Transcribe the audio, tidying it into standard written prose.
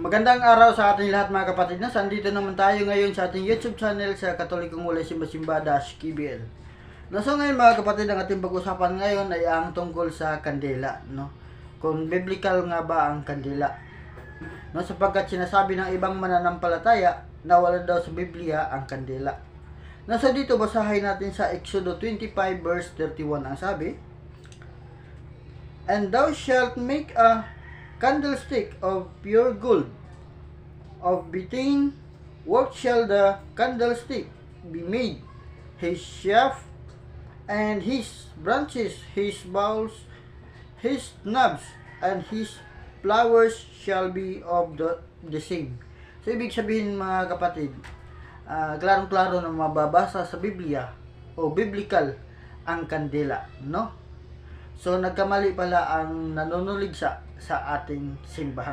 Magandang araw sa ating lahat mga kapatid. Sandito naman tayo ngayon sa ating YouTube channel sa Katolikong Ulay Simba-Simba-KBL. So ngayon mga kapatid, ang ating pag-usapan ngayon ay ang tungkol sa kandila, no? Kung biblical nga ba ang kandila. No, sapagkat sinasabi ng ibang mananampalataya na wala daw sa Biblia ang kandila. So dito basahin natin sa Exodo 25 verse 31 ang sabi, "And thou shalt make a candlestick of pure gold. Of beaten work shall the candlestick be made. His shaft and his branches, his bowls, his knobs, and his flowers shall be of the same." So, ibig sabihin mga kapatid, klarong-klaro na mababasa sa Biblia o biblical ang kandila, no? So, nagkamali pala ang nanunulig sa ating simbahan.